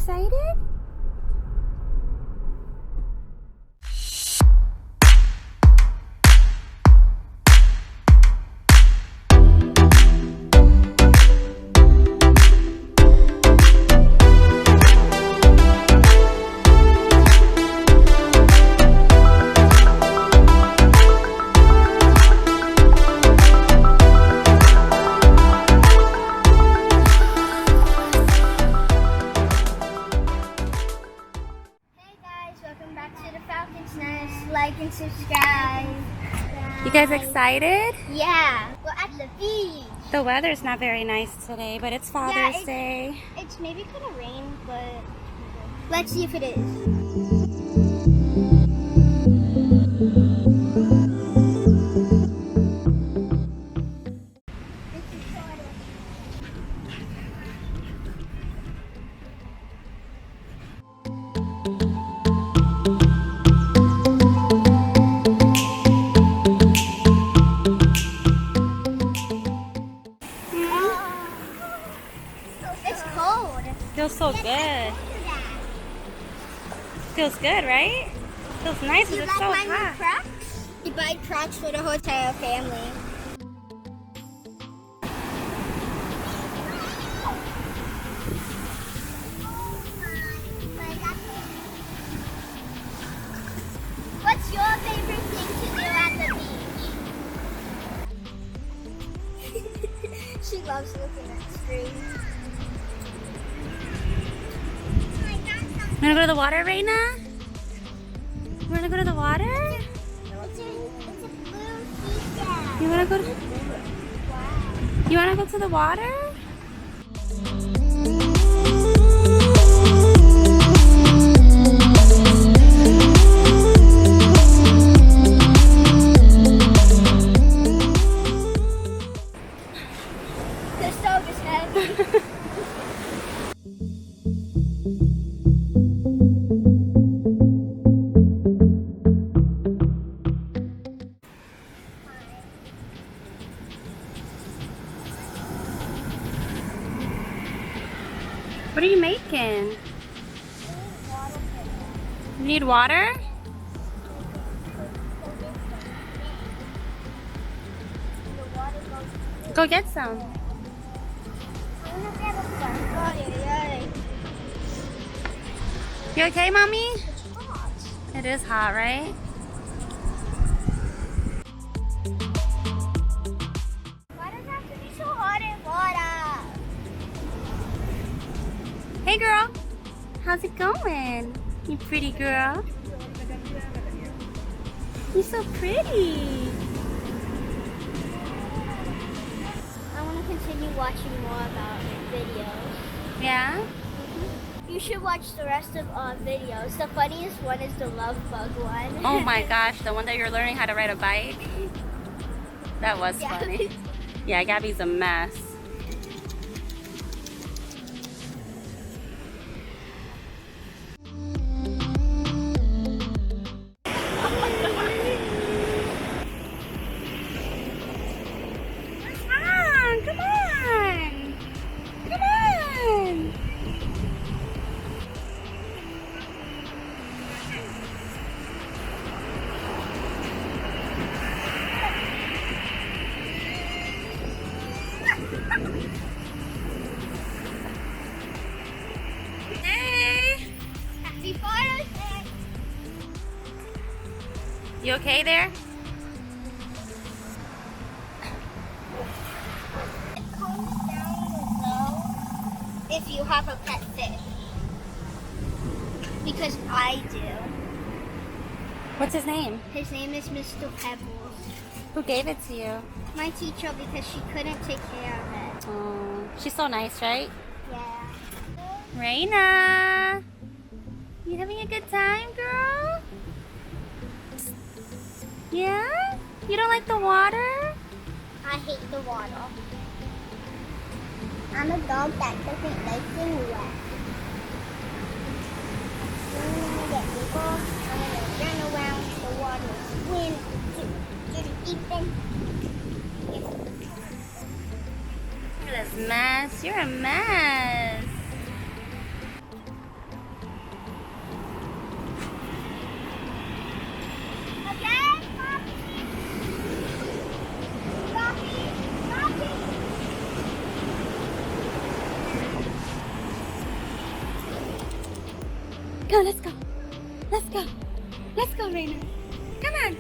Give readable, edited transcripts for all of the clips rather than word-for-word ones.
excited? Like and subscribe. You guys excited? Yeah, we're at the beach. The weather's not very nice today, but it's Father's Day. It's maybe gonna rain, but let's see if it is. It's cold. Feels so good. Feels good, right? Feels nice, but it's so hot. Crocs? You buy Crocs for the whole entire family. What's your favorite thing to do at the beach? She loves looking at screens. You wanna go to the water right now? You wanna go to the water? It's a blue seashell. You wanna go to You wanna go to the water? The stove is heavy. What are you making? You need water? Go get some. You okay, Mommy? It is hot, right? Why does it have to be so hot in water? Hey, girl. How's it going? You pretty girl. You're so pretty. I want to continue watching more about videos. Yeah? You should watch the rest of our videos. The funniest one is the love bug one. Oh my gosh, the one that you're learning how to ride a bike? That was Yeah. funny. Yeah, Gabby's a mess. Come on! Come on! Hey! Happy Father's Day! You okay there? It comes down below if you have a pet fish. Because I do. What's his name? His name is Mr. Pebbles. Who gave it to you? My teacher, because she couldn't take care of it. Oh, she's so nice, right? Yeah. Raina! You having a good time, girl? Yeah? You don't like the water? I hate the water. I'm a dog that doesn't like being wet. I'm gonna get bigger. I'm gonna run around the water, swim, do the deep end. Look at this mess. You're a mess. Go, let's go. Let's go. Let's go, Raina. Come on.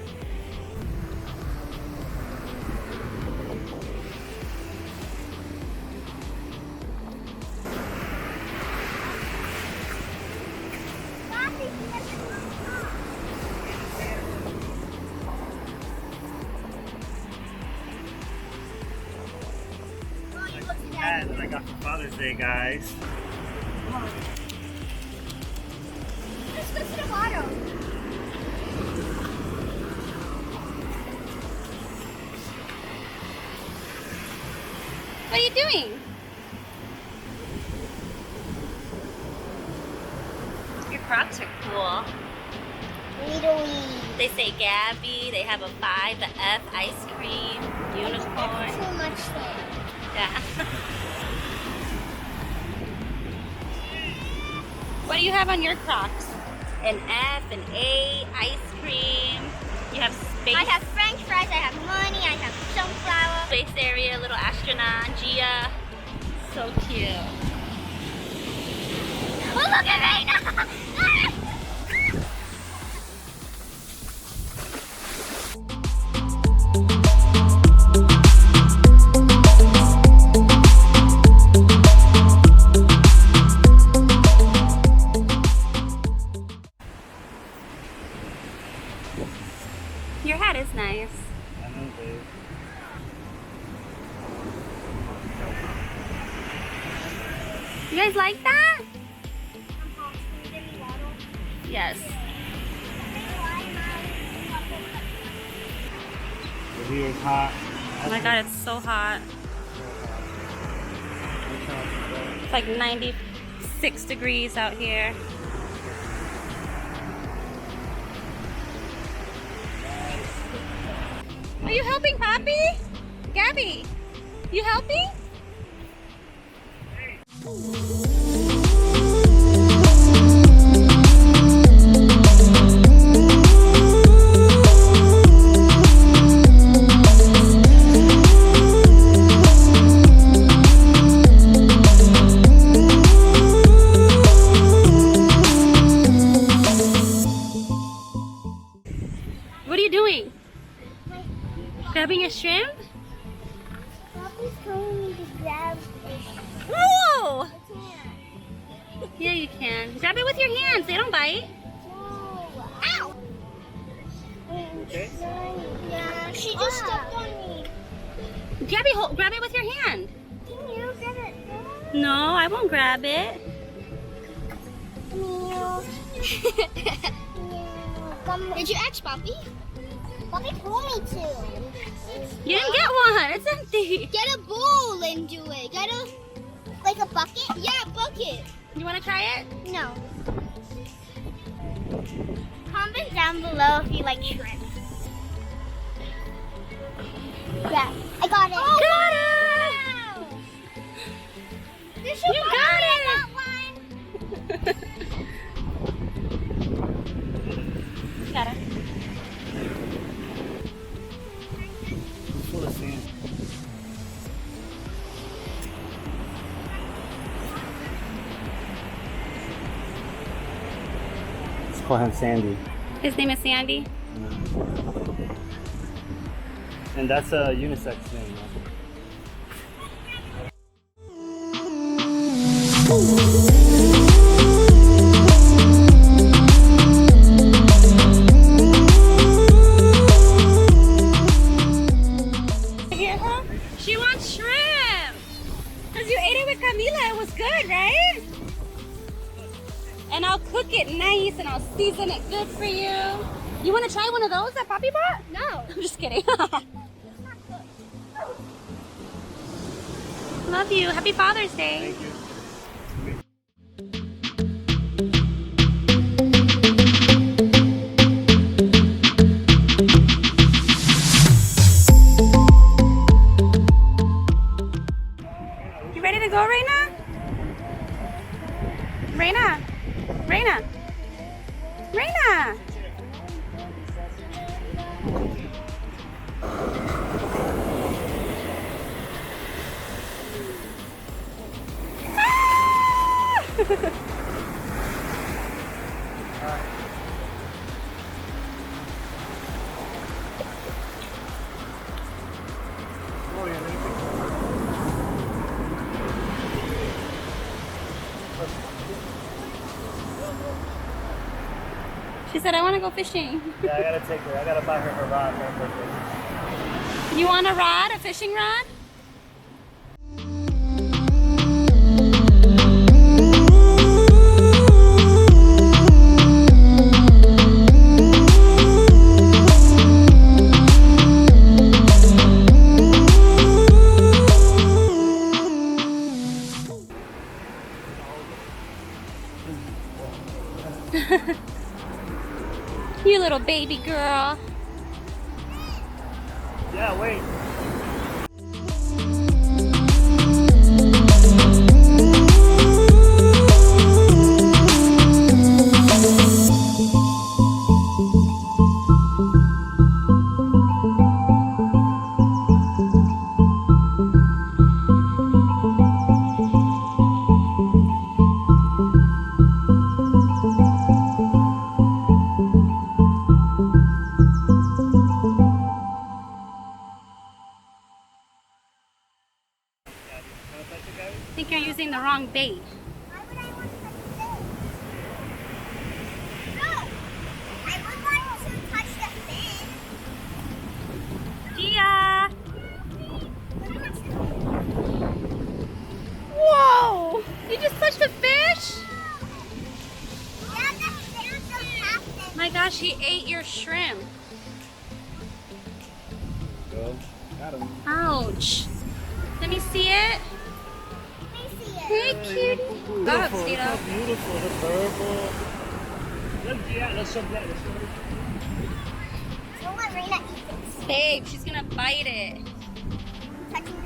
That I got for Father's Day, guys. Let's go to the water. What are you doing? Your Crocs are cool. They say Gabby. They have a 5, the F, ice cream, unicorn. Too much there. Yeah. What do you have on your Crocs? An F, an A, ice cream. You have space. I have French fries, I have money, I have sunflower. Space area, little astronaut, Gia. So cute. Oh, look at Raina! Your hat is nice. I know, babe. You guys like that? Yes. The heat is hot. Oh my god, it's so hot. It's like 96 degrees out here. Are you helping Poppy? Gabby, you helping? What are you doing? Grabbing a shrimp? Papa's telling me to grab fish. Whoa! I can't. Yeah, you can. Grab it with your hands. They don't bite. No. Ow! Okay. Yeah, she just stepped on me. Gabby, grab it with your hand. Can you grab it? No, I won't grab it. Meow. Did you ask Poppy? Poppy told me to. You didn't get one. It's empty. Get a bowl and do it. Get a, like a bucket? Yeah, bucket. You want to try it? No. Comment down below if you like shrimp. Yeah, I got it. Oh, got it! Wow. This You got it! one. Got it. Full of sand. Let's call him Sandy. His name is Sandy. And that's a unisex name. Hear her? She wants shrimp. Because you ate it with Camila. It was good, right? And I'll cook it nice and I'll season it good for you. You want to try one of those that Poppy bought? No. I'm just kidding. Love you. Happy Father's Day. Thank you. You ready to go, Raina? Raina? Raina? Raina? Ah! She said, I want to go fishing. Yeah, I gotta take her. I gotta buy her her rod. You want a rod? A fishing rod? You little baby girl. Yeah, wait. I think you're using the wrong bait. Why would I want to touch this? No! I would want to touch the fin. Gia! Let me touch the fin. Whoa! You just touched the fish? Yeah, the fin still happened. My gosh, he ate your shrimp. Go. Got him. Ouch. Let me see it. Let me see it. Hey, cutie. Beautiful. Stop, Look Tito. how beautiful. The purple. Look, yeah, let's show that. Let's show that. Don't let Raina eat this. Babe, she's gonna bite it. Touching it.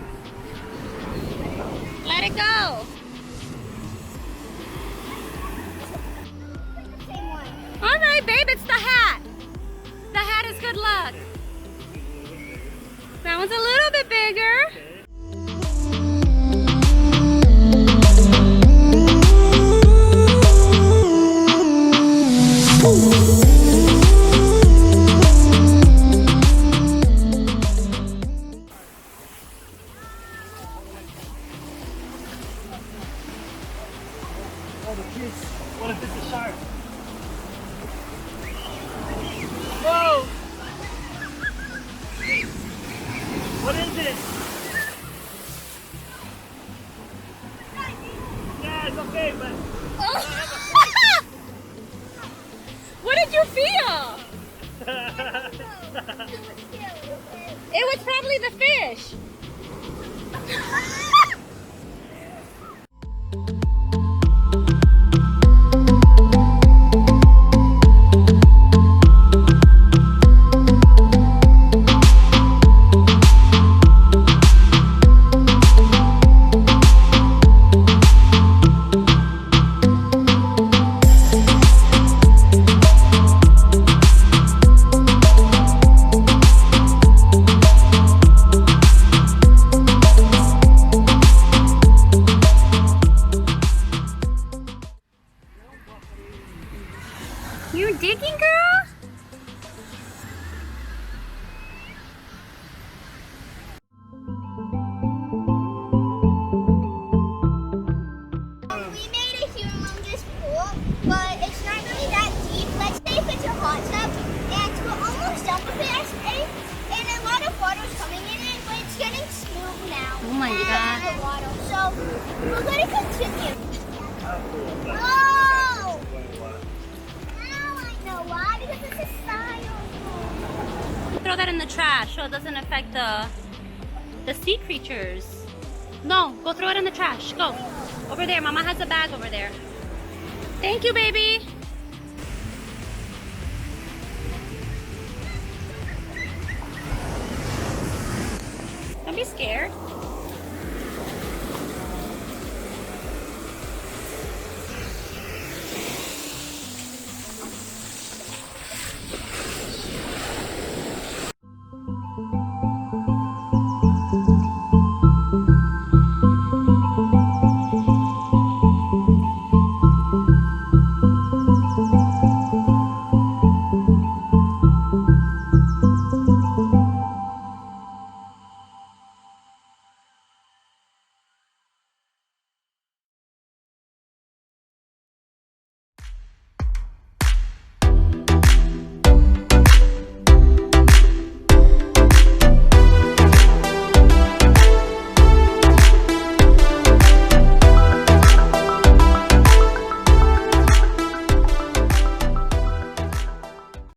Let it go. It's the same one. All right, babe, it's the hat. The hat is good luck. That one's a little bit bigger. Oh, the kids. What if it's a shark? Whoa! What is it? Yeah, it's okay, but What did you feel? It was probably the fish. You digging, girl? We made a humongous pool, but it's not really that deep. Let's say if it's a hot tub, and we're almost done with it, and a lot of water's coming in it, but it's getting smooth now. Oh my God. The water. So we're going to continue. Oh! Now I know why, because it's a style. Throw that in the trash so it doesn't affect the sea creatures. No, go throw it in the trash. Go. Over there. Mama has a bag over there. Thank you, baby. Don't be scared.